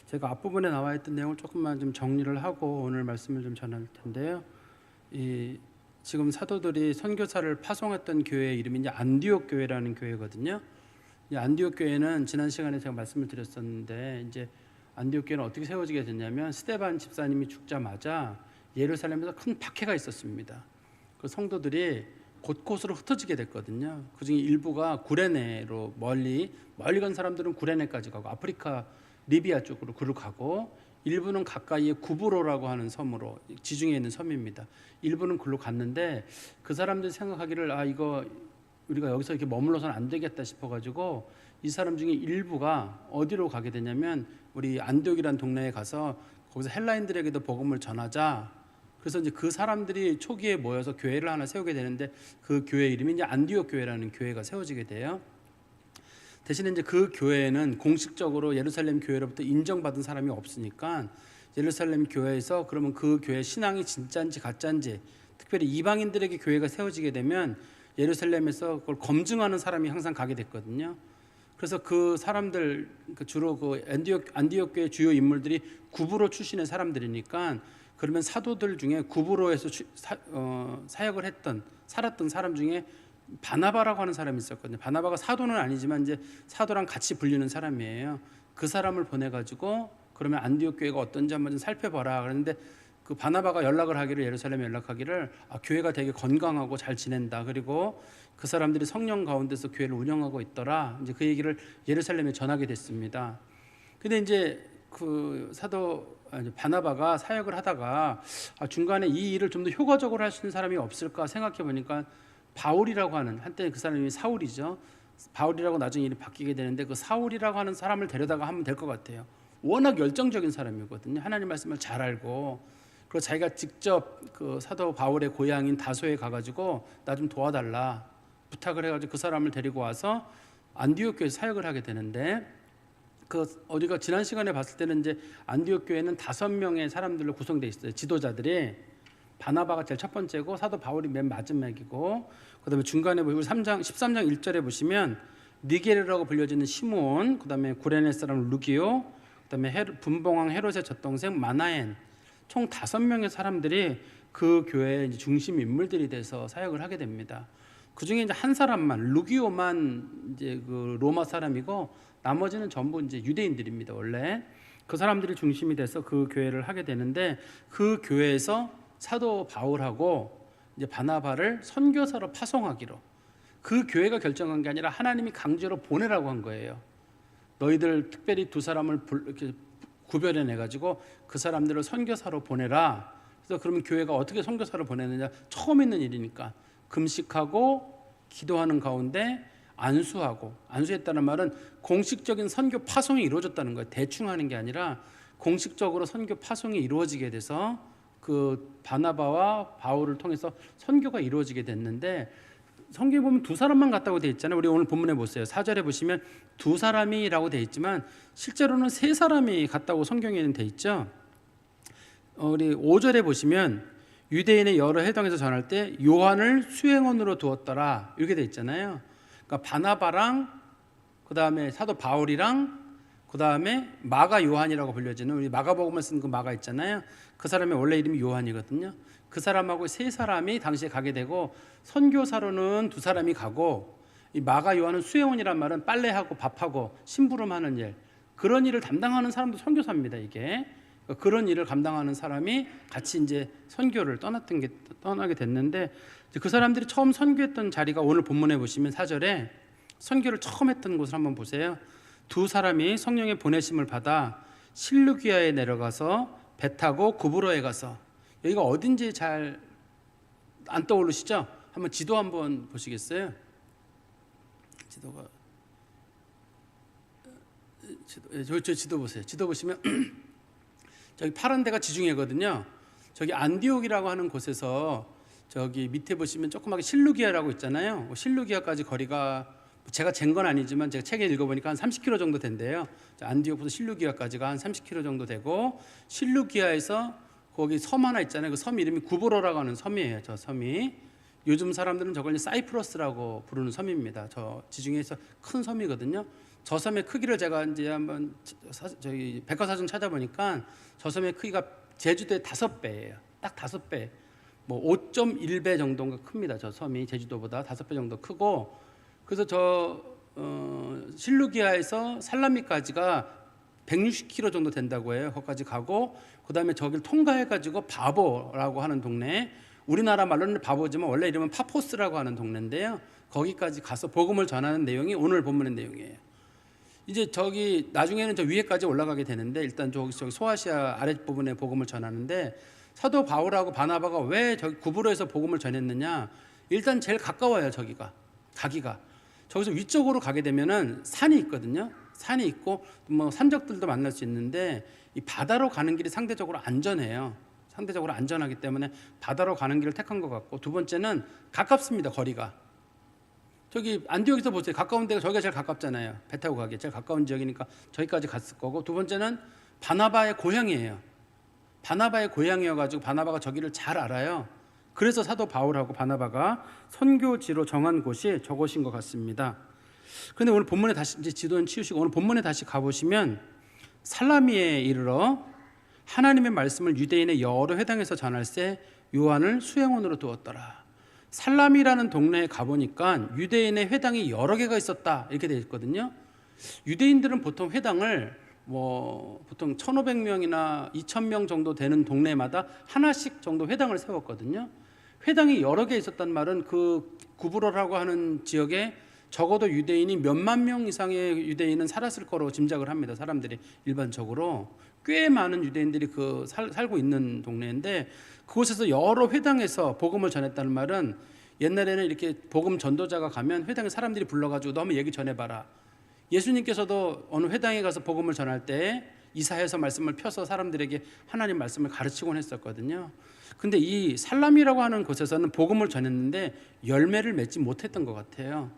제가 앞부분에 나와 있던 내용을 조금만 좀 정리를 하고 오늘 말씀을 좀 전할 텐데요. 지금 사도들이 선교사를 파송했던 교회의 이름이 이제 안디옥 교회라는 교회거든요. 이 안디옥 교회는 지난 시간에 제가 말씀을 드렸었는데, 이제 안디옥 교회는 어떻게 세워지게 됐냐면 스데반 집사님이 죽자마자 예루살렘에서 큰 박해가 있었습니다. 그 성도들이 곳곳으로 흩어지게 됐거든요. 그중에 일부가 구레네로 멀리 간 사람들은 구레네까지 가고 아프리카 리비아 쪽으로 그로 가고, 일부는 가까이에 구브로라고 하는 섬으로, 지중해에 있는 섬입니다. 일부는 그로 갔는데 그 사람들이 생각하기를 이거 우리가 여기서 이렇게 머물러서는 안 되겠다 싶어가지고 이 사람 중에 일부가 어디로 가게 되냐면 우리 안디옥이라는 동네에 가서 거기서 헬라인들에게도 복음을 전하자. 그래서 이제 그 사람들이 초기에 모여서 교회를 하나 세우게 되는데 그 교회 이름이 이제 안디옥 교회라는 교회가 세워지게 돼요. 대신에 이제 그 교회는 공식적으로 예루살렘 교회로부터 인정받은 사람이 없으니까 예루살렘 교회에서 그러면 그 교회 신앙이 진짜인지 가짜인지, 특별히 이방인들에게 교회가 세워지게 되면 예루살렘에서 그걸 검증하는 사람이 항상 가게 됐거든요. 그래서 그 사람들, 주로 그 안디옥 교회 주요 인물들이 구브로 출신의 사람들이니까, 그러면 사도들 중에 구브로에서 사역을 했던, 살았던 사람 중에 바나바라고 하는 사람이 있었거든요. 바나바가 사도는 아니지만 이제 사도랑 같이 불리는 사람이에요. 그 사람을 보내가지고 그러면 안디옥 교회가 어떤지 한번 좀 살펴봐라. 그런데 그 바나바가 연락을 하기를, 예루살렘에 연락하기를 교회가 되게 건강하고 잘 지낸다. 그리고 그 사람들이 성령 가운데서 교회를 운영하고 있더라. 이제 그 얘기를 예루살렘에 전하게 됐습니다. 근데 이제 그 사도 바나바가 사역을 하다가 중간에 이 일을 좀 더 효과적으로 할 수 있는 사람이 없을까 생각해 보니까 바울이라고 하는, 한때 그 사람이 사울이죠. 바울이라고 나중에 이름이 바뀌게 되는데 그 사울이라고 하는 사람을 데려다가 하면 될 것 같아요. 워낙 열정적인 사람이거든요. 하나님 말씀을 잘 알고, 그리고 자기가 직접 그 사도 바울의 고향인 다소에 가가지고 나 좀 도와달라 부탁을 해가지고 그 사람을 데리고 와서 안디옥 교회 사역을 하게 되는데, 우리가 지난 시간에 봤을 때는 이제 안디옥 교회는 5명의 사람들로 구성되어 있어요. 지도자들이. 바나바가 제일 첫 번째고 사도 바울이 맨 마지막이고, 그다음에 중간에 우리 13장 1절에 보시면 니게르라고 불려지는 시몬, 그다음에 구레네 사람 루기오, 그다음에 분봉왕 헤롯의 젖동생 마나엔, 총 5명의 사람들이 그 교회의 중심 인물들이 돼서 사역을 하게 됩니다. 그 중에 이제 한 사람만, 루기오만 이제 그 로마 사람이고 나머지는 전부 이제 유대인들입니다. 원래 그 사람들이 중심이 돼서 그 교회를 하게 되는데, 그 교회에서 사도 바울하고 이제 바나바를 선교사로 파송하기로, 그 교회가 결정한 게 아니라 하나님이 강제로 보내라고 한 거예요. 너희들 특별히 2사람을 이렇게 구별해내 가지고 그 사람들을 선교사로 보내라. 그래서 그러면 교회가 어떻게 선교사로 보내느냐, 처음 있는 일이니까 금식하고 기도하는 가운데 안수하고, 안수했다는 말은 공식적인 선교 파송이 이루어졌다는 거예요. 대충 하는 게 아니라 공식적으로 선교 파송이 이루어지게 돼서 그 바나바와 바울을 통해서 선교가 이루어지게 됐는데, 성경에 보면 2사람만 갔다고 돼 있잖아요. 우리 오늘 본문에 보세요. 4절에 보시면 2사람이라고 돼 있지만 실제로는 3사람이 갔다고 성경에는 돼 있죠. 우리 5절에 보시면 유대인의 여러 회당에서 전할 때 요한을 수행원으로 두었더라 이렇게 돼 있잖아요. 그러니까 바나바랑 그 다음에 사도 바울이랑 그 다음에 마가 요한이라고 불려지는, 우리 마가복음을 쓴 그 마가 있잖아요. 그 사람의 원래 이름이 요한이거든요. 그 사람하고 3사람이 당시에 가게 되고, 선교사로는 2사람이 가고, 이 마가 요한은 수행원이란 말은 빨래하고 밥하고 심부름하는 일, 그런 일을 담당하는 사람도 선교사입니다. 이게 그런 일을 감당하는 사람이 같이 이제 선교를 떠나게 됐는데, 그 사람들이 처음 선교했던 자리가 오늘 본문에 보시면 4절에 선교를 처음 했던 곳을 한번 보세요. 2사람이 성령의 보내심을 받아 실루기아에 내려가서 배 타고 구브로에 가서, 여기가 어딘지 잘 안 떠오르시죠? 한번 지도 한번 보시겠어요? 저 지도 보세요. 지도 보시면 저기 파란 데가 지중해거든요. 저기 안디옥이라고 하는 곳에서 저기 밑에 보시면 조그맣게 실루기아라고 있잖아요. 실루기아까지 거리가 제가 잰 건 아니지만 제가 책에 읽어보니까 한 30km 정도 된대요. 안디옥부터 실루기아까지가 한 30km 정도 되고, 실루기아에서 거기 섬 하나 있잖아요. 그 섬 이름이 구브로라고 하는 섬이에요. 저 섬이 요즘 사람들은 저걸 사이프러스라고 부르는 섬입니다. 저 지중해에서 큰 섬이거든요. 저 섬의 크기를 제가 이제 한번 저기 백과사전 찾아보니까 저 섬의 크기가 제주도의 5배예요. 딱 5배. 뭐 5.1배 정도가 큽니다. 저 섬이 제주도보다 5배 정도 크고, 그래서 저 실루기아에서 살라미까지가 160km 정도 된다고 해요. 거기까지 가고, 그다음에 저길 통과해가지고 바보라고 하는 동네, 우리나라 말로는 바보지만 원래 이름은 파포스라고 하는 동네인데요. 거기까지 가서 복음을 전하는 내용이 오늘 본문의 내용이에요. 이제 저기 나중에는 저 위에까지 올라가게 되는데, 일단 저기 소아시아 아랫부분에 복음을 전하는데, 사도 바울하고 바나바가 왜 저기 구브로에서 복음을 전했느냐? 일단 제일 가까워요. 저기가 가기가. 저기서 위쪽으로 가게 되면은 산이 있거든요. 산이 있고 뭐 산적들도 만날 수 있는데, 이 바다로 가는 길이 상대적으로 안전해요. 상대적으로 안전하기 때문에 바다로 가는 길을 택한 것 같고, 두 번째는 가깝습니다. 거리가. 저기 안디옥에서 보세요. 가까운 데가 저기가 제일 가깝잖아요. 배 타고 가기 제일 가까운 지역이니까 저기까지 갔을 거고, 두 번째는 바나바의 고향이에요. 바나바의 고향이어가지고 바나바가 저기를 잘 알아요. 그래서 사도 바울하고 바나바가 선교지로 정한 곳이 저곳인 것 같습니다. 그런데 오늘 본문에 다시, 이제 지도는 치우시고 오늘 본문에 다시 가보시면, 살라미에 이르러 하나님의 말씀을 유대인의 여러 회당에서 전할세 요한을 수행원으로 두었더라. 살라미라는 동네에 가보니까 유대인의 회당이 여러 개가 있었다, 이렇게 되어 있거든요. 유대인들은 보통 회당을 보통 1,500명이나 2,000명 정도 되는 동네마다 하나씩 정도 회당을 세웠거든요. 회당이 여러 개 있었단 말은 그 구브로라고 하는 지역에 적어도 유대인이 몇만 명 이상의 유대인은 살았을 거로 짐작을 합니다. 사람들이 일반적으로 꽤 많은 유대인들이 살고 있는 동네인데, 그곳에서 여러 회당에서 복음을 전했다는 말은, 옛날에는 이렇게 복음 전도자가 가면 회당에 사람들이 불러가지고 너 한번 얘기 전해봐라. 예수님께서도 어느 회당에 가서 복음을 전할 때 이사해서 말씀을 펴서 사람들에게 하나님 말씀을 가르치곤 했었거든요. 근데 이 살람이라고 하는 곳에서는 복음을 전했는데 열매를 맺지 못했던 것 같아요.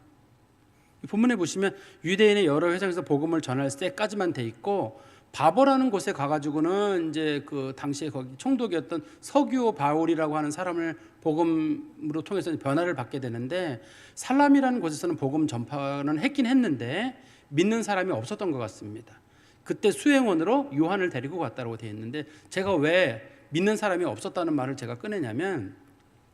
본문에 보시면 유대인의 여러 회당에서 복음을 전할 때까지만 돼 있고, 바보라는 곳에 가가지고는 이제 그 당시에 거기 총독이었던 서기오 바울이라고 하는 사람을 복음으로 통해서 변화를 받게 되는데, 살람이라는 곳에서는 복음 전파는 했긴 했는데 믿는 사람이 없었던 것 같습니다. 그때 수행원으로 요한을 데리고 갔다고 되어 있는데, 제가 왜 믿는 사람이 없었다는 말을 제가 꺼내냐면,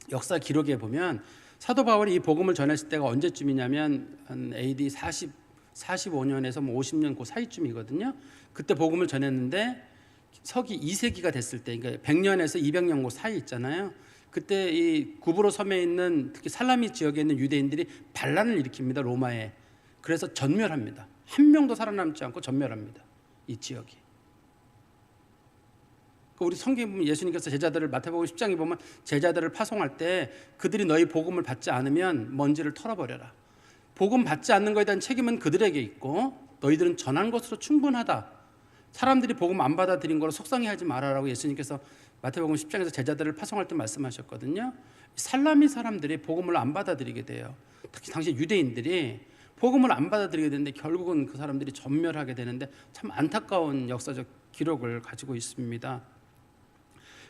역사 기록에 보면 사도 바울이 이 복음을 전했을 때가 언제쯤이냐면 한 AD 45년에서 50년 그 사이쯤이거든요. 그때 복음을 전했는데 서기 2세기가 됐을 때, 그러니까 100년에서 200년 그 사이 있잖아요. 그때 이 구브로 섬에 있는 특히 살라미 지역에 있는 유대인들이 반란을 일으킵니다. 로마에. 그래서 전멸합니다. 한 명도 살아남지 않고 전멸합니다. 이 지역이. 우리 성경에 보면 예수님께서 제자들을, 마태복음 10장에 보면 제자들을 파송할 때 그들이 너희 복음을 받지 않으면 먼지를 털어버려라. 복음 받지 않는 것에 대한 책임은 그들에게 있고 너희들은 전한 것으로 충분하다. 사람들이 복음 안 받아들인 거로 속상해하지 말아라고 예수님께서 마태복음 10장에서 제자들을 파송할 때 말씀하셨거든요. 살라미 사람들이 복음을 안 받아들이게 돼요. 특히 당시 유대인들이 복음을 안 받아들이게 되는데 결국은 그 사람들이 전멸하게 되는데, 참 안타까운 역사적 기록을 가지고 있습니다.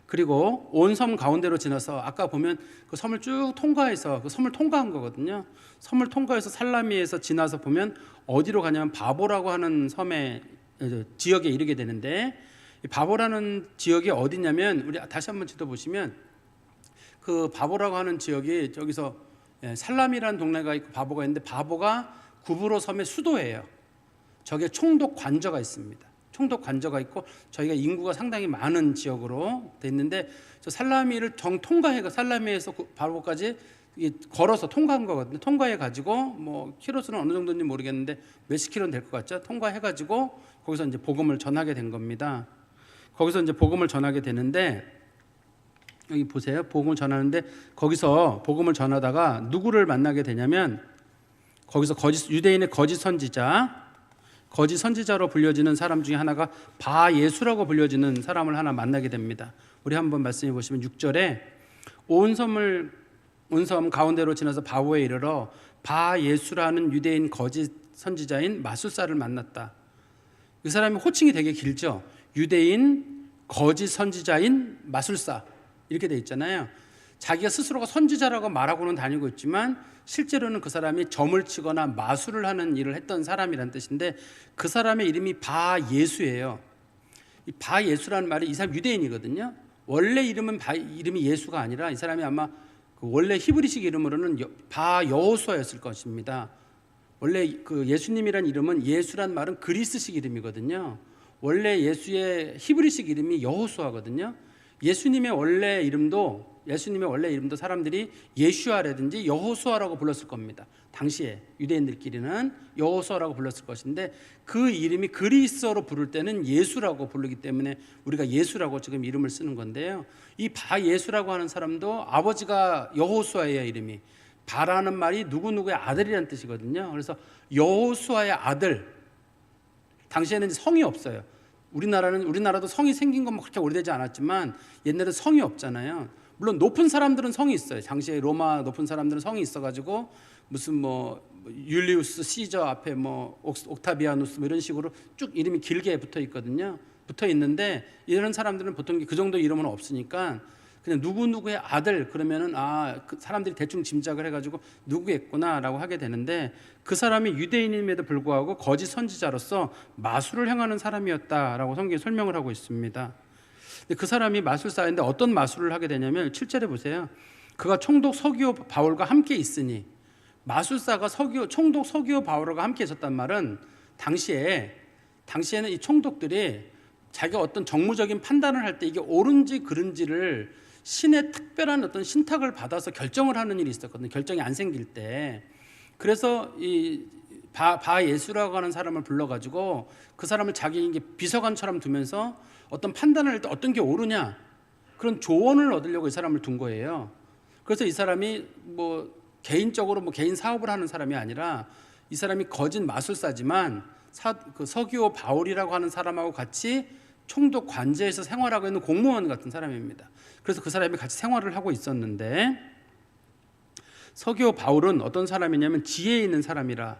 그리고 온 섬 가운데로 지나서 아까 보면 그 섬을 쭉 통과해서 그 섬을 통과한 거거든요. 섬을 통과해서 살라미에서 지나서 보면 어디로 가냐면 바보라고 하는 섬의 지역에 이르게 되는데, 이 바보라는 지역이 어디냐면, 우리 다시 한번 지도 보시면 그 바보라고 하는 지역이 저기서 살람이라는 동네가 있고 바보가 있는데, 바보가 구브로 섬의 수도예요. 저게 총독 관저가 있습니다. 총독 관저가 있고 저희가 인구가 상당히 많은 지역으로 돼 있는데, 저 살라미를 통과해가 살라미에서 바보까지 걸어서 통과한 거거든요. 통과해 가지고 뭐 키로수는 어느 정도인지 모르겠는데 몇십 킬로는 될 것 같죠. 통과해 가지고 거기서 이제 복음을 전하게 된 겁니다. 거기서 이제 복음을 전하게 되는데, 여기 보세요. 복음을 전하는데 거기서 복음을 전하다가 누구를 만나게 되냐면, 거기서 유대인의 거짓 선지자로 불려지는 사람 중에 하나가 바예수라고 불려지는 사람을 하나 만나게 됩니다. 우리 한번 말씀해 보시면 6절에 온 섬 가운데로 지나서 바보에 이르러 바예수라는 유대인 거짓 선지자인 마술사를 만났다. 이 사람이 호칭이 되게 길죠. 유대인 거짓 선지자인 마술사, 이렇게 돼 있잖아요. 자기가 스스로가 선지자라고 말하고는 다니고 있지만 실제로는 그 사람이 점을 치거나 마술을 하는 일을 했던 사람이란 뜻인데, 그 사람의 이름이 바예수예요. 이 바예수라는 말이, 이 사람 유대인이거든요. 원래 이름이 예수가 아니라 이 사람이 아마 그 원래 히브리식 이름으로는 바여호수아였을 것입니다. 원래 그 예수님이란 이름은, 예수란 말은 그리스식 이름이거든요. 원래 예수의 히브리식 이름이 여호수아거든요. 예수님의 원래 이름도 사람들이 예슈아라든지 여호수아라고 불렀을 겁니다. 당시에 유대인들끼리는 여호수아라고 불렀을 것인데, 그 이름이 그리스어로 부를 때는 예수라고 부르기 때문에 우리가 예수라고 지금 이름을 쓰는 건데요. 이 바예수라고 하는 사람도 아버지가 여호수아예요. 이름이 바라는 말이 누구누구의 아들이라는 뜻이거든요. 그래서 여호수아의 아들, 당시에는 성이 없어요. 우리나라도 성이 생긴 건 그렇게 오래되지 않았지만 옛날에 성이 없잖아요. 물론 높은 사람들은 성이 있어요. 당시에 로마 높은 사람들은 성이 있어가지고 무슨 율리우스 시저 앞에 옥타비아누스 이런 식으로 쭉 이름이 길게 붙어 있거든요. 붙어 있는데 이런 사람들은 보통 그 정도 이름은 없으니까 그냥 누구누구의 아들 그러면은 그 사람들이 대충 짐작을 해가지고 누구겠구나라고 하게 되는데, 그 사람이 유대인임에도 불구하고 거짓 선지자로서 마술을 행하는 사람이었다라고 성경이 설명을 하고 있습니다. 근데 그 사람이 마술사인데 어떤 마술을 하게 되냐면 7절에 보세요. 그가 총독 서기오 바울과 함께 있으니, 마술사가 총독 서기오 바울과 함께 있었단 말은 당시에는 이 총독들이 자기가 어떤 정무적인 판단을 할 때 이게 옳은지 그른지를 신의 특별한 어떤 신탁을 받아서 결정을 하는 일이 있었거든요. 결정이 안 생길 때. 그래서 이 바예수라고 하는 사람을 불러가지고 그 사람을 자기 비서관처럼 두면서 어떤 판단을 할 때 어떤 게 옳으냐, 그런 조언을 얻으려고 이 사람을 둔 거예요. 그래서 이 사람이 개인적으로 개인 사업을 하는 사람이 아니라, 이 사람이 거짓 마술사지만 그 서기오 바울이라고 하는 사람하고 같이 총독 관제에서 생활하고 있는 공무원 같은 사람입니다. 그래서 그 사람이 같이 생활을 하고 있었는데, 서기오 바울은 어떤 사람이냐면 지혜 있는 사람이라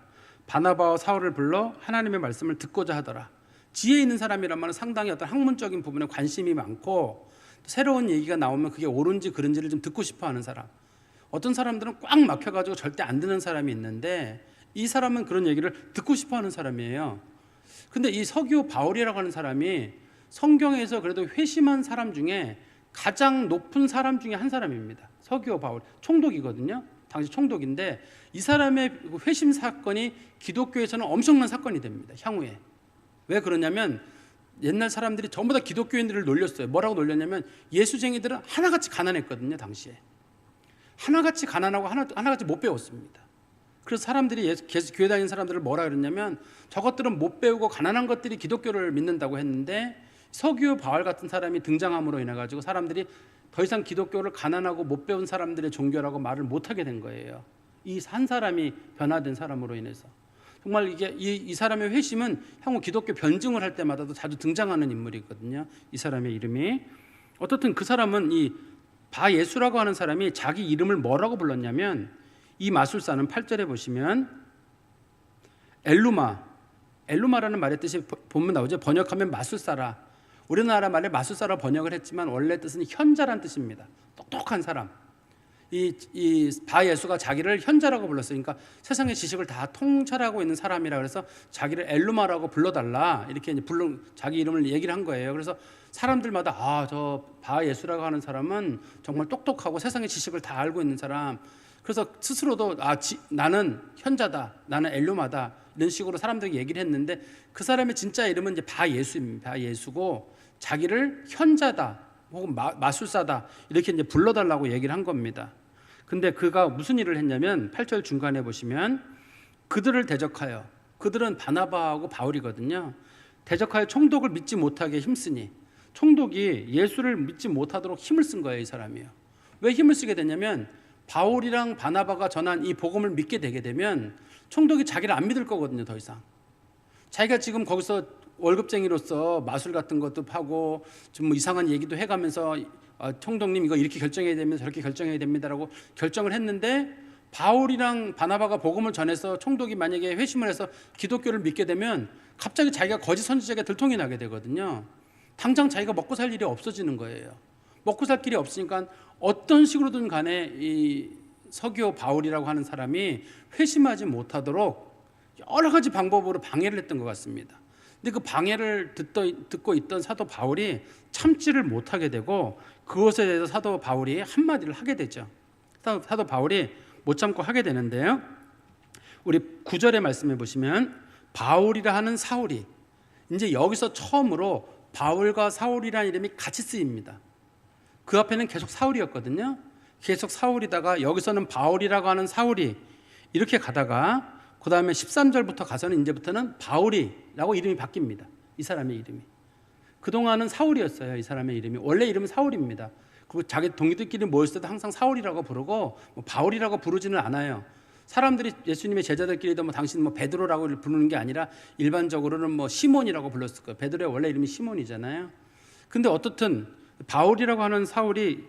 바나바와 사울을 불러 하나님의 말씀을 듣고자 하더라. 지혜 있는 사람이란 말은 상당히 어떤 학문적인 부분에 관심이 많고, 새로운 얘기가 나오면 그게 옳은지 그른지를 좀 듣고 싶어하는 사람. 어떤 사람들은 꽉 막혀가지고 절대 안 듣는 사람이 있는데, 이 사람은 그런 얘기를 듣고 싶어하는 사람이에요. 근데 이 서기오 바울이라고 하는 사람이 성경에서 그래도 회심한 사람 중에 가장 높은 사람 중에 한 사람입니다. 서기오 바울, 총독이거든요. 당시 총독인데, 이 사람의 회심 사건이 기독교에서는 엄청난 사건이 됩니다. 향후에. 왜 그러냐면, 옛날 사람들이 전부 다 기독교인들을 놀렸어요. 뭐라고 놀렸냐면, 예수쟁이들은 하나같이 가난했거든요. 당시에 하나같이 가난하고 하나같이 못 배웠습니다. 그래서 사람들이 교회 다니는 사람들을 뭐라 그랬냐면, 저것들은 못 배우고 가난한 것들이 기독교를 믿는다고 했는데, 서기오 바울 같은 사람이 등장함으로 인해 가지고 사람들이 더 이상 기독교를 가난하고 못 배운 사람들의 종교라고 말을 못하게 된 거예요. 이 한 사람이 변화된 사람으로 인해서. 정말 이 사람의 회심은 향후 기독교 변증을 할 때마다도 자주 등장하는 인물이거든요. 이 사람의 이름이. 어떻든 그 사람은, 이 바예수라고 하는 사람이 자기 이름을 뭐라고 불렀냐면, 이 마술사는 8절에 보시면 엘루마라는 말의 뜻이 보면 나오죠. 번역하면 마술사라. 우리나라 말에 마술사라 번역을 했지만 원래 뜻은 현자란 뜻입니다. 똑똑한 사람. 이 바예수가 자기를 현자라고 불렀어요. 그러니까 세상의 지식을 다 통찰하고 있는 사람이라 그래서 자기를 엘루마라고 불러달라, 이렇게 자기 이름을 얘기를 한 거예요. 그래서 사람들마다 저 바예수라고 하는 사람은 정말 똑똑하고 세상의 지식을 다 알고 있는 사람. 그래서 스스로도 나는 현자다, 나는 엘루마다, 이런 식으로 사람들이 얘기를 했는데, 그 사람의 진짜 이름은 이제 바예수입니다. 바예수고 자기를 현자다 혹은 마술사다 이렇게 이제 불러달라고 얘기를 한 겁니다. 근데 그가 무슨 일을 했냐면 8절 중간에 보시면 그들을 대적하여, 그들은 바나바하고 바울이거든요. 대적하여 총독을 믿지 못하게 힘쓰니, 총독이 예수를 믿지 못하도록 힘을 쓴 거예요. 이 사람이요. 왜 힘을 쓰게 됐냐면, 바울이랑 바나바가 전한 이 복음을 믿게 되게 되면 총독이 자기를 안 믿을 거거든요. 더 이상 자기가 지금 거기서 월급쟁이로서 마술 같은 것도 하고 좀 이상한 얘기도 해가면서 총독님 이거 이렇게 결정해야 됩니다, 저렇게 결정해야 됩니다라고 결정을 했는데, 바울이랑 바나바가 복음을 전해서 총독이 만약에 회심을 해서 기독교를 믿게 되면 갑자기 자기가 거짓 선지자에게 들통이 나게 되거든요. 당장 자기가 먹고 살 일이 없어지는 거예요. 먹고 살 길이 없으니까 어떤 식으로든 간에 이 서기오 바울이라고 하는 사람이 회심하지 못하도록 여러 가지 방법으로 방해를 했던 것 같습니다. 근데 그 방해를 듣고 있던 사도 바울이 참지를 못하게 되고 그것에 대해서 사도 바울이 한마디를 하게 되죠. 사도 바울이 못 참고 하게 되는데요. 우리 9절의 말씀해 보시면 바울이라 하는 사울이, 이제 여기서 처음으로 바울과 사울이라는 이름이 같이 쓰입니다. 그 앞에는 계속 사울이었거든요. 계속 사울이다가 여기서는 바울이라고 하는 사울이 이렇게 가다가 그 다음에 13절부터 가서는 이제부터는 바울이라고 이름이 바뀝니다. 이 사람의 이름이. 그동안은 사울이었어요. 이 사람의 이름이. 원래 이름은 사울입니다. 그리고 자기 동기들끼리 모였을 때도 항상 사울이라고 부르고 바울이라고 부르지는 않아요. 사람들이 예수님의 제자들끼리도 당신 베드로라고 부르는 게 아니라 일반적으로는 시몬이라고 불렀을 거예요. 베드로의 원래 이름이 시몬이잖아요. 근데 어떻든 바울이라고 하는 사울이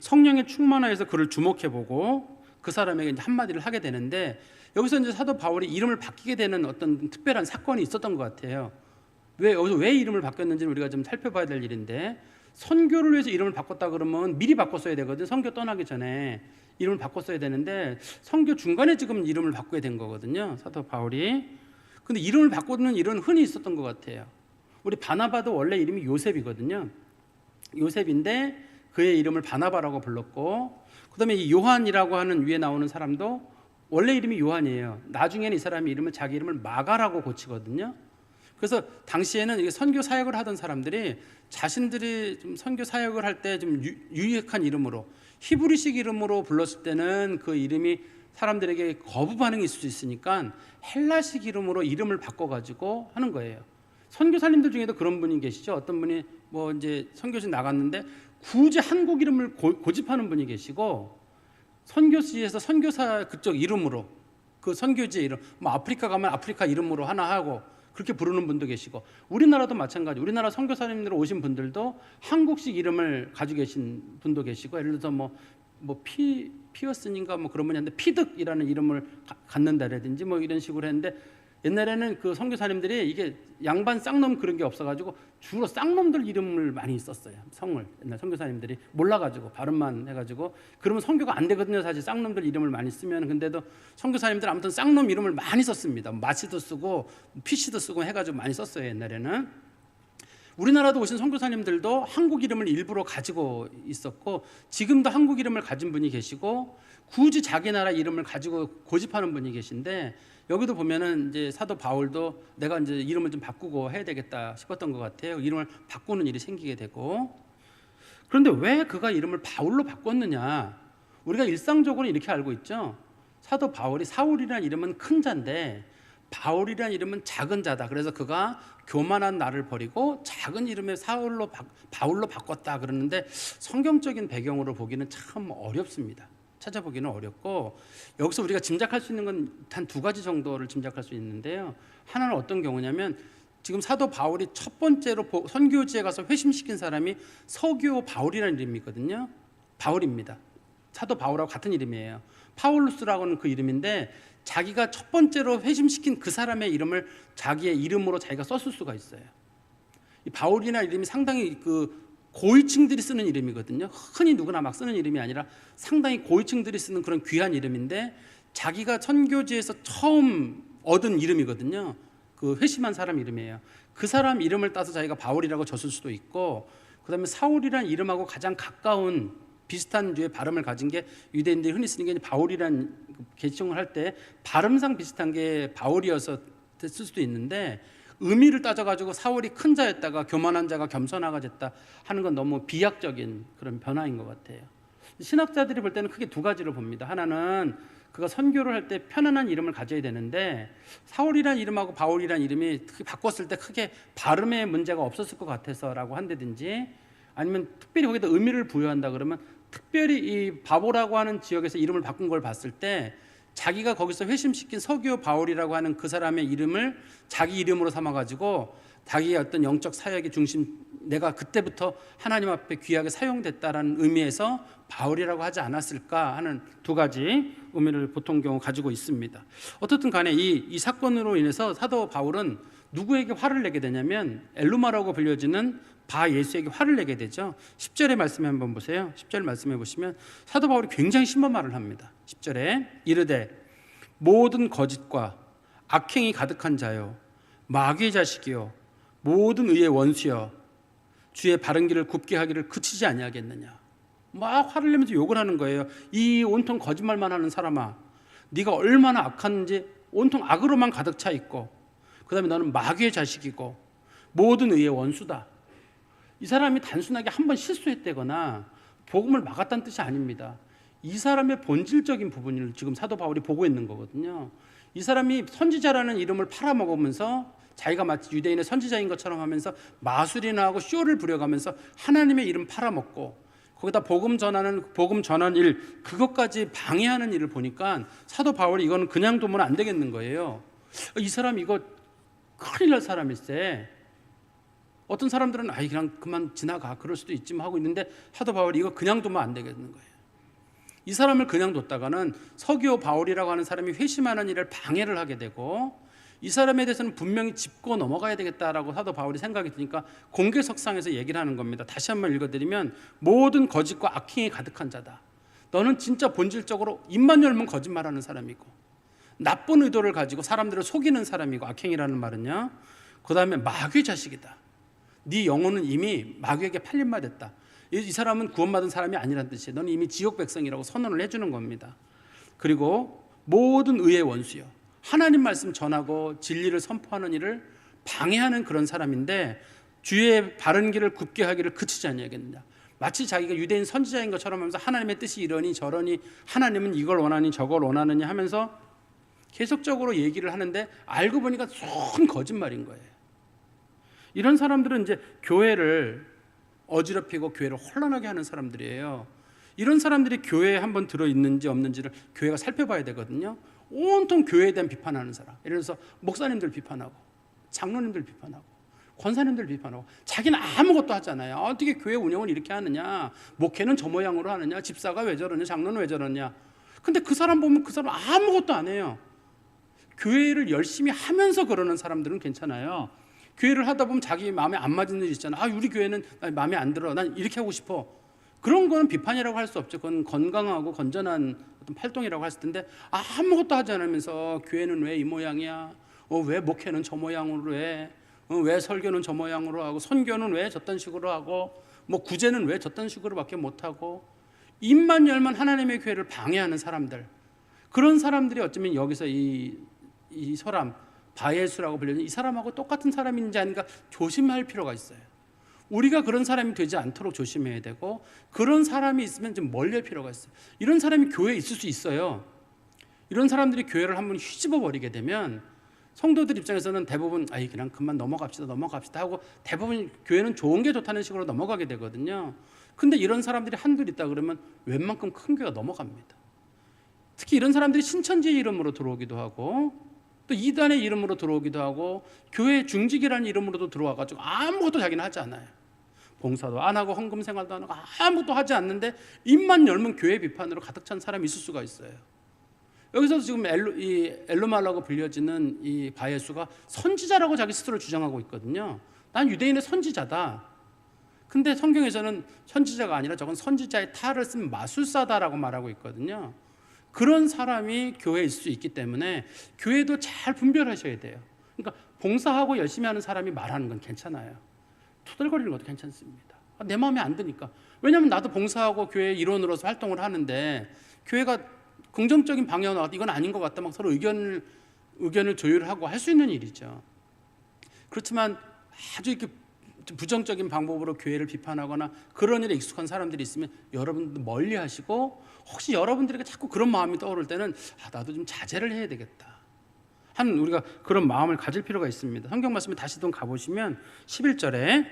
성령의 충만하여서 그를 주목해보고 그 사람에게 이제 한마디를 하게 되는데, 여기서 이제 사도 바울이 이름을 바뀌게 되는 어떤 특별한 사건이 있었던 것 같아요. 여기서 왜 이름을 바뀌었는지를 우리가 좀 살펴봐야 될 일인데, 선교를 위해서 이름을 바꿨다 그러면 미리 바꿨어야 되거든. 선교 떠나기 전에 이름을 바꿨어야 되는데 선교 중간에 지금 이름을 바꾸게 된 거거든요, 사도 바울이. 근데 이름을 바꾸는 일은 흔히 있었던 것 같아요. 우리 바나바도 원래 이름이 요셉이거든요. 요셉인데 그의 이름을 바나바라고 불렀고, 그 다음에 이 요한이라고 하는 위에 나오는 사람도 원래 이름이 요한이에요. 나중에는 이 사람의 이름을 자기 이름을 마가라고 고치거든요. 그래서 당시에는 이게 선교 사역을 하던 사람들이 자신들이 좀 선교 사역을 할 때 좀 유익한 이름으로, 히브리식 이름으로 불렀을 때는 그 이름이 사람들에게 거부 반응이 있을 수 있으니까 헬라식 이름으로 이름을 바꿔가지고 하는 거예요. 선교사님들 중에도 그런 분이 계시죠. 어떤 분이 이제 선교지 나갔는데 굳이 한국 이름을 고집하는 분이 계시고, 선교지에서 선교사 그쪽 이름으로 그 선교지의 이름, 아프리카 가면 아프리카 이름으로 하나 하고 그렇게 부르는 분도 계시고, 우리나라도 마찬가지. 우리나라 선교사님들 오신 분들도 한국식 이름을 가지고 계신 분도 계시고, 예를 들어서 피어슨인가 그런 분이 있는데 피득이라는 이름을 갖는다라든지 이런 식으로 했는데, 옛날에는 그 선교사님들이 이게 양반 쌍놈 그런 게 없어가지고 주로 쌍놈들 이름을 많이 썼어요. 성을 옛날 선교사님들이 몰라가지고 발음만 해가지고, 그러면 선교가 안 되거든요. 사실 쌍놈들 이름을 많이 쓰면. 근데도 선교사님들 아무튼 쌍놈 이름을 많이 썼습니다. 마치도 쓰고 피시도 쓰고 해가지고 많이 썼어요, 옛날에는. 우리나라도 오신 선교사님들도 한국 이름을 일부러 가지고 있었고, 지금도 한국 이름을 가진 분이 계시고, 굳이 자기 나라 이름을 가지고 고집하는 분이 계신데, 여기도 보면은 이제 사도 바울도 내가 이제 이름을 좀 바꾸고 해야 되겠다 싶었던 것 같아요. 이름을 바꾸는 일이 생기게 되고. 그런데 왜 그가 이름을 바울로 바꿨느냐? 우리가 일상적으로 이렇게 알고 있죠. 사도 바울이, 사울이라는 이름은 큰 자인데 바울이라는 이름은 작은 자다. 그래서 그가 교만한 나를 버리고 작은 이름의 바울로 바꿨다 그러는데, 성경적인 배경으로 보기는 참 어렵습니다. 찾아보기는 어렵고, 여기서 우리가 짐작할 수 있는 건 단 두 가지 정도를 짐작할 수 있는데요. 하나는 어떤 경우냐면, 지금 사도 바울이 첫 번째로 선교지에 가서 회심시킨 사람이 서기오 바울이라는 이름이거든요. 바울입니다. 사도 바울하고 같은 이름이에요. 파울루스라고는 그 이름인데, 자기가 첫 번째로 회심시킨 그 사람의 이름을 자기의 이름으로 자기가 썼을 수가 있어요. 이 바울이나 이름이 상당히 고위층들이 쓰는 이름이거든요. 흔히 누구나 막 쓰는 이름이 아니라 상당히 고위층들이 쓰는 그런 귀한 이름인데, 자기가 선교지에서 처음 얻은 이름이거든요. 그 회심한 사람 이름이에요. 그 사람 이름을 따서 자기가 바울이라고 줬을 수도 있고, 그 다음에 사울이라는 이름하고 가장 가까운 비슷한 류의 발음을 가진 게 유대인들이 흔히 쓰는 게 바울이라는 개칭을 할 때 발음상 비슷한 게 바울이어서 쓸 수도 있는데, 의미를 따져가지고 사울이 큰 자였다가 교만한 자가 겸손하가 됐다 하는 건 너무 비약적인 그런 변화인 것 같아요. 신학자들이 볼 때는 크게 두 가지로 봅니다. 하나는 그가 선교를 할 때 편안한 이름을 가져야 되는데, 사울이라는 이름하고 바울이라는 이름이 바꿨을 때 크게 발음에 문제가 없었을 것 같아서라고 한다든지, 아니면 특별히 거기다 의미를 부여한다 그러면, 특별히 이 바보라고 하는 지역에서 이름을 바꾼 걸 봤을 때 자기가 거기서 회심시킨 서기오 바울이라고 하는 그 사람의 이름을 자기 이름으로 삼아가지고 자기의 어떤 영적 사역의 중심, 내가 그때부터 하나님 앞에 귀하게 사용됐다라는 의미에서 바울이라고 하지 않았을까 하는 두 가지 의미를 보통 경우 가지고 있습니다. 어떻든 간에 이 사건으로 인해서 사도 바울은 누구에게 화를 내게 되냐면, 엘루마라고 불려지는 바 예수에게 화를 내게 되죠. 10절의 말씀에 한번 보세요. 10절 말씀해 보시면 사도 바울이 굉장히 심한 말을 합니다. 10절에 이르되 모든 거짓과 악행이 가득한 자요 마귀의 자식이요 모든 의의 원수여 주의 바른 길을 굽게 하기를 그치지 아니하겠느냐. 막 화를 내면서 욕을 하는 거예요. 이 온통 거짓말만 하는 사람아, 네가 얼마나 악한지 온통 악으로만 가득 차 있고, 그 다음에 너는 마귀의 자식이고 모든 의의 원수다. 이 사람이 단순하게 한번 실수했다거나 복음을 막았다는 뜻이 아닙니다. 이 사람의 본질적인 부분을 지금 사도 바울이 보고 있는 거거든요. 이 사람이 선지자라는 이름을 팔아먹으면서 자기가 마치 유대인의 선지자인 것처럼 하면서 마술이나 하고 쇼를 부려가면서 하나님의 이름 팔아먹고 거기다 복음 전하는 일, 그것까지 방해하는 일을 보니까 사도 바울이 이거는 그냥 두면 안 되겠는 거예요. 이 사람 이거 큰일 날 사람일세. 어떤 사람들은 그냥 그만 지나가 그럴 수도 있지만 하고 있는데 사도 바울이 이거 그냥 두면 안 되겠는 거예요. 이 사람을 그냥 뒀다가는 서기오 바울이라고 하는 사람이 회심하는 일을 방해를 하게 되고 이 사람에 대해서는 분명히 짚고 넘어가야 되겠다라고 사도 바울이 생각이 드니까 공개석상에서 얘기를 하는 겁니다. 다시 한번 읽어드리면 모든 거짓과 악행이 가득한 자다. 너는 진짜 본질적으로 입만 열면 거짓말하는 사람이고 나쁜 의도를 가지고 사람들을 속이는 사람이고, 악행이라는 말은요, 그 다음에 마귀의 자식이다. 네 영혼은 이미 마귀에게 팔린 바 됐다. 이 사람은 구원받은 사람이 아니란 뜻이에요. 너는 이미 지옥 백성이라고 선언을 해주는 겁니다. 그리고 모든 의의 원수요, 하나님 말씀 전하고 진리를 선포하는 일을 방해하는 그런 사람인데 주의 바른 길을 굽게 하기를 그치지 아니하겠느냐. 마치 자기가 유대인 선지자인 것처럼 하면서 하나님의 뜻이 이러니 저러니 하나님은 이걸 원하니 저걸 원하느냐 하면서 계속적으로 얘기를 하는데 알고 보니까 쏜 거짓말인 거예요. 이런 사람들은 이제 교회를 어지럽히고 교회를 혼란하게 하는 사람들이에요. 이런 사람들이 교회에 한번 들어있는지 없는지를 교회가 살펴봐야 되거든요. 온통 교회에 대한 비판하는 사람, 예를 들어서 목사님들 비판하고 장로님들 비판하고 권사님들 비판하고 자기는 아무것도 하잖아요. 어떻게 교회 운영을 이렇게 하느냐, 목회는 저 모양으로 하느냐, 집사가 왜 저러냐, 장로는 왜 저러냐. 근데 그 사람 보면 그 사람 아무것도 안 해요. 교회를 열심히 하면서 그러는 사람들은 괜찮아요. 교회를 하다 보면 자기 마음에 안 맞는 일 있잖아. 우리 교회는 마음에 안 들어, 난 이렇게 하고 싶어. 그런 거는 비판이라고 할 수 없죠. 그건 건강하고 건전한 어떤 활동이라고 할 수 있는데 아무것도 하지 않으면서 교회는 왜 이 모양이야, 왜 목회는 저 모양으로 해, 왜 설교는 저 모양으로 하고 선교는 왜 저딴 식으로 하고 뭐 구제는 왜 저딴 식으로밖에 못하고 입만 열면 하나님의 교회를 방해하는 사람들, 그런 사람들이 어쩌면 여기서 이 사람 바예수라고 불리는 이 사람하고 똑같은 사람인지 아닌가 조심할 필요가 있어요. 우리가 그런 사람이 되지 않도록 조심해야 되고, 그런 사람이 있으면 좀 멀리 할 필요가 있어요. 이런 사람이 교회에 있을 수 있어요. 이런 사람들이 교회를 한번 휘집어 버리게 되면 성도들 입장에서는 대부분 그냥 그만 넘어갑시다 하고 대부분 교회는 좋은 게 좋다는 식으로 넘어가게 되거든요. 근데 이런 사람들이 한둘 있다 그러면 웬만큼 큰 교회가 넘어갑니다. 특히 이런 사람들이 신천지의 이름으로 들어오기도 하고 또 이단의 이름으로 들어오기도 하고 교회 중직이라는 이름으로도 들어와가지고 아무것도 자기는 하지 않아요. 봉사도 안 하고 헌금 생활도 안 하고 아무것도 하지 않는데 입만 열면 교회 비판으로 가득 찬 사람이 있을 수가 있어요. 여기서 지금 엘루말라고 불려지는 이 바예수가 선지자라고 자기 스스로 주장하고 있거든요. 난 유대인의 선지자다. 근데 성경에서는 선지자가 아니라 저건 선지자의 탈을 쓴 마술사다라고 말하고 있거든요. 그런 사람이 교회에 있을 수 있기 때문에 교회도 잘 분별하셔야 돼요. 그러니까 봉사하고 열심히 하는 사람이 말하는 건 괜찮아요. 투덜거리는 것도 괜찮습니다. 내 마음에 안 드니까. 왜냐하면 나도 봉사하고 교회 일원으로서 활동을 하는데 교회가 긍정적인 방향으로 나가도 이건 아닌 것 같다 막 서로 의견을 조율하고 할 수 있는 일이죠. 그렇지만 아주 이렇게 부정적인 방법으로 교회를 비판하거나 그런 일에 익숙한 사람들이 있으면 여러분도 멀리 하시고, 혹시 여러분들에게 자꾸 그런 마음이 떠오를 때는 나도 좀 자제를 해야 되겠다 하는 우리가 그런 마음을 가질 필요가 있습니다. 성경 말씀에 다시 좀 가보시면 11절에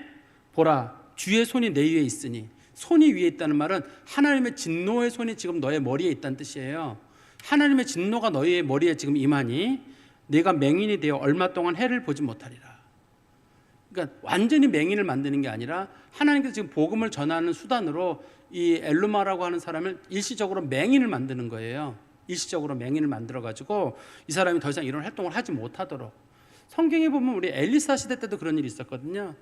보라 주의 손이 내 위에 있으니, 손이 위에 있다는 말은 하나님의 진노의 손이 지금 너의 머리에 있다는 뜻이에요. 하나님의 진노가 너의 머리에 지금 임하니 네가 맹인이 되어 얼마 동안 해를 보지 못하리라. 그러니까 완전히 맹인을 만드는 게 아니라 하나님께서 지금 복음을 전하는 수단으로 이 엘루마라고 하는 사람을 일시적으로 맹인을 만드는 거예요. 일시적으로 맹인을 만들어가지고 이 사람이 더 이상 이런 활동을 하지 못하도록. 성경에 보면 우리 엘리사 시대 때도 그런 일이 있었거든요.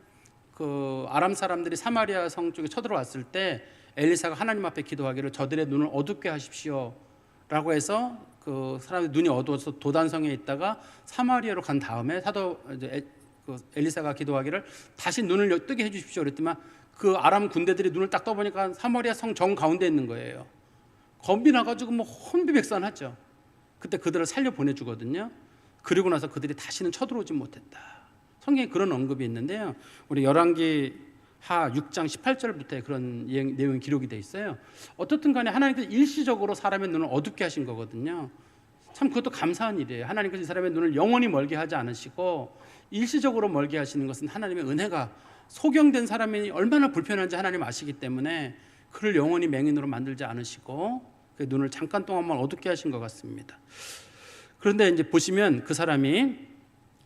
그 아람 사람들이 사마리아 성 쪽에 쳐들어왔을 때 엘리사가 하나님 앞에 기도하기를 저들의 눈을 어둡게 하십시오라고 해서 그 사람의 눈이 어두워서 도단성에 있다가 사마리아로 간 다음에 그 엘리사가 기도하기를 다시 눈을 뜨게 해주십시오 그랬더니 그 아람 군대들이 눈을 딱 떠보니까 사마리아 성 정 가운데 있는 거예요. 겁이 나가지고 뭐 혼비백산하죠. 그때 그들을 살려 보내주거든요. 그리고 나서 그들이 다시는 쳐들어오지 못했다. 성경에 그런 언급이 있는데요. 우리 열왕기 하 6장 18절부터 그런 내용이 기록이 돼 있어요. 어떻든 간에 하나님께서 일시적으로 사람의 눈을 어둡게 하신 거거든요. 참 그것도 감사한 일이에요. 하나님께서 이 사람의 눈을 영원히 멀게 하지 않으시고 일시적으로 멀게 하시는 것은 하나님의 은혜가, 소경된 사람이 얼마나 불편한지 하나님 아시기 때문에 그를 영원히 맹인으로 만들지 않으시고 그 눈을 잠깐 동안만 어둡게 하신 것 같습니다. 그런데 이제 보시면 그 사람이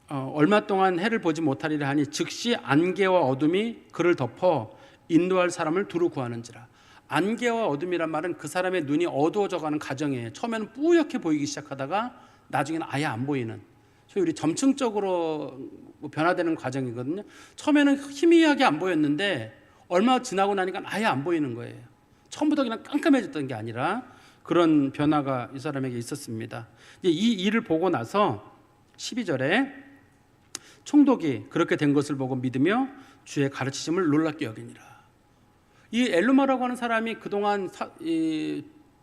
얼마 동안 해를 보지 못하리라 하니 즉시 안개와 어둠이 그를 덮어 인도할 사람을 두루 구하는지라. 안개와 어둠이란 말은 그 사람의 눈이 어두워져가는 과정이에요. 처음에는 뿌옇게 보이기 시작하다가 나중에는 아예 안 보이는, 소위 우리 점층적으로 변화되는 과정이거든요. 처음에는 희미하게 안 보였는데 얼마 지나고 나니까 아예 안 보이는 거예요. 처음부터 그냥 깜깜해졌던 게 아니라 그런 변화가 이 사람에게 있었습니다. 이 일을 보고 나서 12절에 총독이 그렇게 된 것을 보고 믿으며 주의 가르치심을 놀랍게 여기니라. 이 엘루마라고 하는 사람이 그동안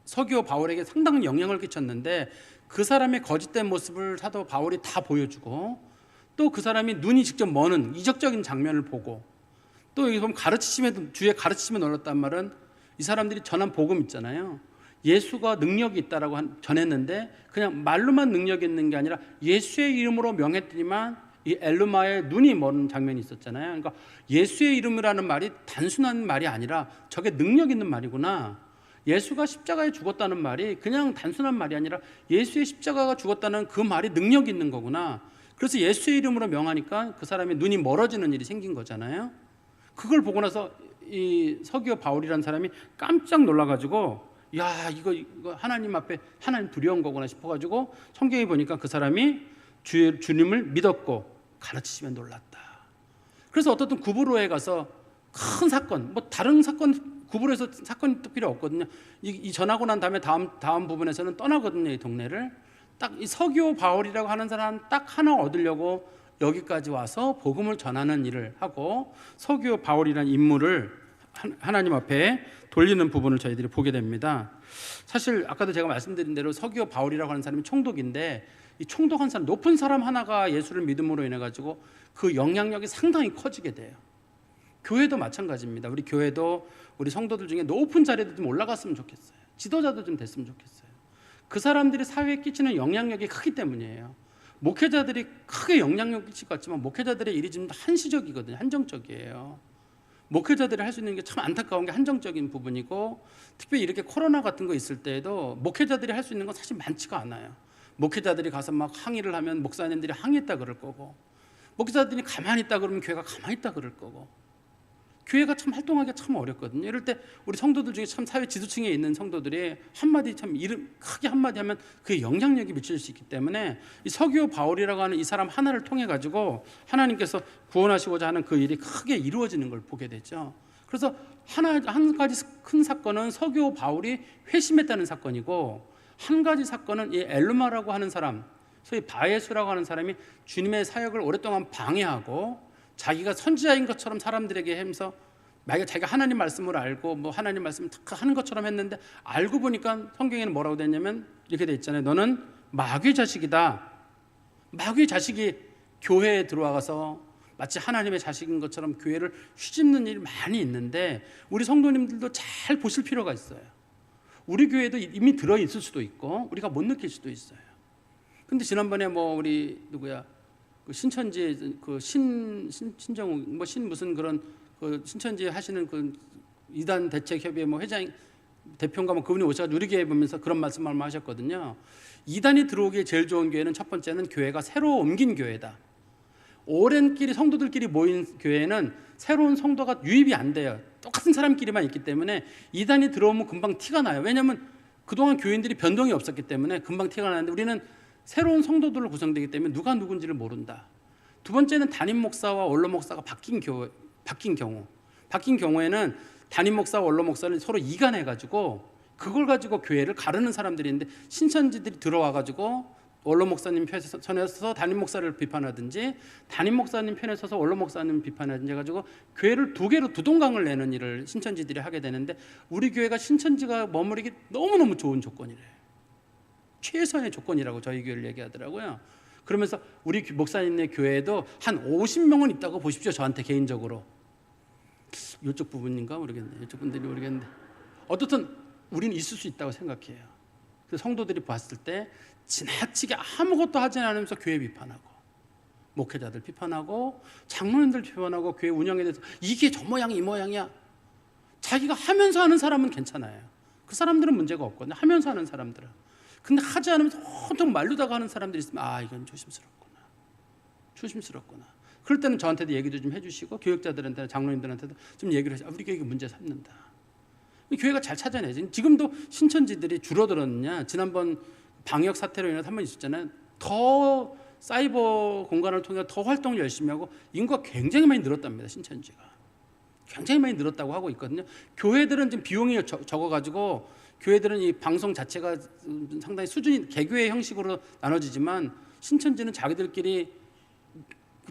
서기오 바울에게 상당한 영향을 끼쳤는데 그 사람의 거짓된 모습을 사도 바울이 다 보여주고, 또 그 사람이 눈이 직접 머는 이적적인 장면을 보고, 또 여기 보면 주의 가르치심에 놀랐단 말은 이 사람들이 전한 복음 있잖아요. 예수가 능력이 있다라고 전했는데 그냥 말로만 능력이 있는 게 아니라 예수의 이름으로 명했더니만 이 엘루마의 눈이 머는 장면이 있었잖아요. 그러니까 예수의 이름이라는 말이 단순한 말이 아니라 저게 능력 있는 말이구나. 예수가 십자가에 죽었다는 말이 그냥 단순한 말이 아니라 예수의 십자가가 죽었다는 그 말이 능력 있는 거구나. 그래서 예수의 이름으로 명하니까 그 사람의 눈이 멀어지는 일이 생긴 거잖아요. 그걸 보고 나서 이 서기오 바울이라는 사람이 깜짝 놀라가지고 야 이거 하나님 앞에 하나님 두려운 거구나 싶어가지고 성경에 보니까 그 사람이 주님을 믿었고 가르치시며 놀랐다. 그래서 어떻든 구브로에 가서 큰 사건, 뭐 다른 사건, 구브로에서 사건이 필요 없거든요. 이 전하고 난 다음에 다음 부분에서는 떠나거든요. 이 동네를 딱 이 서기오 바울이라고 하는 사람 딱 하나 얻으려고 여기까지 와서 복음을 전하는 일을 하고 서기오 바울이라는 인물을 하나님 앞에 돌리는 부분을 저희들이 보게 됩니다. 사실 아까도 제가 말씀드린 대로 서기오 바울이라고 하는 사람이 총독인데 이 총독한 사람, 높은 사람 하나가 예수를 믿음으로 인해 가지고 그 영향력이 상당히 커지게 돼요. 교회도 마찬가지입니다. 우리 교회도 우리 성도들 중에 높은 자리에 좀 올라갔으면 좋겠어요. 지도자도 좀 됐으면 좋겠어요. 그 사람들이 사회에 끼치는 영향력이 크기 때문이에요. 목회자들이 크게 영향력 끼칠 것 같지만 목회자들의 일이 좀 한시적이거든요. 한정적이에요. 목회자들이 할 수 있는 게 참 안타까운 게 한정적인 부분이고, 특별히 이렇게 코로나 같은 거 있을 때에도 목회자들이 할 수 있는 건 사실 많지가 않아요. 목회자들이 가서 막 항의를 하면 목사님들이 항의했다 그럴 거고, 목사들이 가만히 있다 그러면 교회가 가만히 있다 그럴 거고, 교회가 참 활동하기가 참 어렵거든요. 이럴 때 우리 성도들 중에 참 사회 지도층에 있는 성도들이 한마디 참 크게 한마디 하면 그게 영향력이 미칠 수 있기 때문에 이 서기오 바울이라고 하는 이 사람 하나를 통해 가지고 하나님께서 구원하시고자 하는 그 일이 크게 이루어지는 걸 보게 되죠. 그래서 한 가지 큰 사건은 서기오 바울이 회심했다는 사건이고, 한 가지 사건은 이 엘루마라고 하는 사람, 소위 바예수라고 하는 사람이 주님의 사역을 오랫동안 방해하고 자기가 선지자인 것처럼 사람들에게 하면서 만약에 자기가 하나님 말씀을 알고 뭐 하나님 말씀을 하는 것처럼 했는데 알고 보니까 성경에는 뭐라고 되냐면 이렇게 돼 있잖아요. 너는 마귀의 자식이다. 마귀의 자식이 교회에 들어와서 마치 하나님의 자식인 것처럼 교회를 휘집는 일이 많이 있는데 우리 성도님들도 잘 보실 필요가 있어요. 우리 교회도 이미 들어있을 수도 있고 우리가 못 느낄 수도 있어요. 근데 지난번에 뭐 우리 누구야 그 신천지 그 신정우 뭐 무슨 그런 그 신천지 하시는 그 이단 대책 협의회 뭐 회장 대표인가 뭐 그분이 오셔가지고 우리 교회 보면서 그런 말씀을 하셨거든요. 이단이 들어오기에 제일 좋은 교회는 첫 번째는 교회가 새로 옮긴 교회다. 오랜 길이 성도들끼리 모인 교회는 새로운 성도가 유입이 안 돼요. 똑같은 사람끼리만 있기 때문에 이단이 들어오면 금방 티가 나요. 왜냐하면 그동안 교인들이 변동이 없었기 때문에 금방 티가 나는데 우리는 새로운 성도들로 구성되기 때문에 누가 누군지를 모른다. 두 번째는 담임 목사와 원로 목사가 바뀐 바뀐 경우에는 담임 목사, 원로 목사는 서로 이간해가지고 그걸 가지고 교회를 가르는 사람들이 있는데, 신천지들이 들어와가지고 원로 목사님 편에 서서 담임 목사를 비판하든지 담임 목사님 편에 서서 원로 목사님 비판하든지 해가지고 교회를 두 개로 두 동강을 내는 일을 신천지들이 하게 되는데, 우리 교회가 신천지가 머무르기 너무너무 좋은 조건이래요. 최선의 조건이라고 저희 교회를 얘기하더라고요. 그러면서 우리 목사님네 교회에도 한 50명은 있다고 보십시오. 저한테 개인적으로. 이쪽 부분인가 모르겠네. 이쪽 분들이 모르겠는데, 어떻든 우리는 있을 수 있다고 생각해요. 그래서 성도들이 봤을 때 지나치게 아무것도 하지 않으면서 교회 비판하고, 목회자들 비판하고, 장로님들 비판하고, 교회 운영에 대해서 이게 저 모양이 이 모양이야. 자기가 하면서 하는 사람은 괜찮아요. 그 사람들은 문제가 없거든요. 하면서 하는 사람들은. 근데 하지 않으면서 온통 말르다가 하는 사람들이 있으면, 아, 이건 조심스럽구나. 그럴 때는 저한테도 얘기도 좀 해주시고, 교육자들한테, 장로님들한테도 좀 얘기를 하시고, 우리 교회가 문제 삼는다. 교회가 잘 찾아내지. 지금도 신천지들이 줄어들었느냐? 지난번 방역 사태로 인해서 한 번 있었잖아요. 더 사이버 공간을 통해 더 활동을 열심히 하고 인구가 굉장히 많이 늘었답니다. 신천지가 굉장히 많이 늘었다고 하고 있거든요. 교회들은 지금 비용이 적어가지고, 교회들은 이 방송 자체가 상당히 수준이 개교회 형식으로 나눠지지만, 신천지는 자기들끼리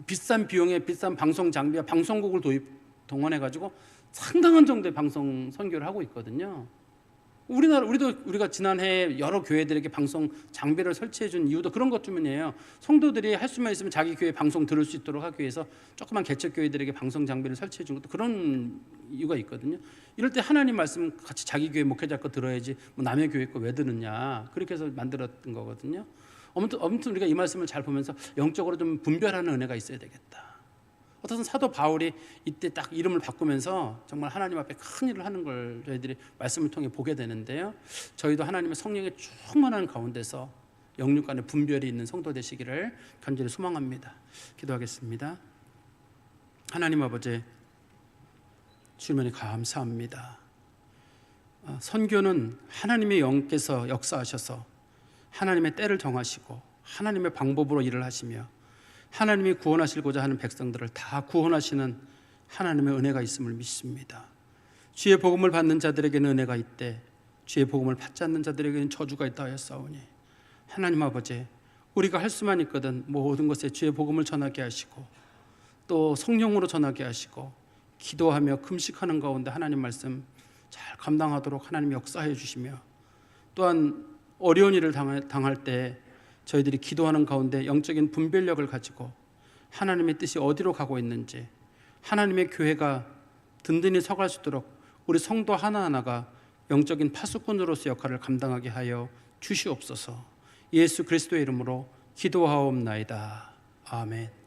비싼 비용에 비싼 방송 장비와 방송국을 동원해가지고 상당한 정도의 방송 선교를 하고 있거든요. 우리가 지난해 여러 교회들에게 방송 장비를 설치해 준 이유도 그런 것 때문이에요. 성도들이 할 수만 있으면 자기 교회 방송 들을 수 있도록 하기 위해서 조그만 개척 교회들에게 방송 장비를 설치해 준 것도 그런 이유가 있거든요. 이럴 때 하나님 말씀 같이 자기 교회 목회자 거 들어야지 뭐 남의 교회 거 왜 듣느냐, 그렇게 해서 만들었던 거거든요. 아무튼 우리가 이 말씀을 잘 보면서 영적으로 좀 분별하는 은혜가 있어야 되겠다. 어떤 사도 바울이 이때 딱 이름을 바꾸면서 정말 하나님 앞에 큰 일을 하는 걸 저희들이 말씀을 통해 보게 되는데요. 저희도 하나님의 성령의 충만한 가운데서 영육 간의 분별이 있는 성도 되시기를 간절히 소망합니다. 기도하겠습니다. 하나님 아버지, 주님께 감사합니다. 선교는 하나님의 영께서 역사하셔서 하나님의 때를 정하시고 하나님의 방법으로 일을 하시며, 하나님이 구원하시고자 하는 백성들을 다 구원하시는 하나님의 은혜가 있음을 믿습니다. 주의 복음을 받는 자들에게는 은혜가 있되 주의 복음을 받지 않는 자들에게는 저주가 있다 하였사오니, 하나님 아버지, 우리가 할 수만 있거든 모든 것에 주의 복음을 전하게 하시고 또 성령으로 전하게 하시고 기도하며 금식하는 가운데 하나님 말씀 잘 감당하도록 하나님이 역사해 주시며, 또한 어려운 일을 당할 때 저희들이 기도하는 가운데 영적인 분별력을 가지고 하나님의 뜻이 어디로 가고 있는지, 하나님의 교회가 든든히 서갈 수 있도록 우리 성도 하나하나가 영적인 파수꾼으로서 역할을 감당하게 하여 주시옵소서. 예수 그리스도의 이름으로 기도하옵나이다. 아멘.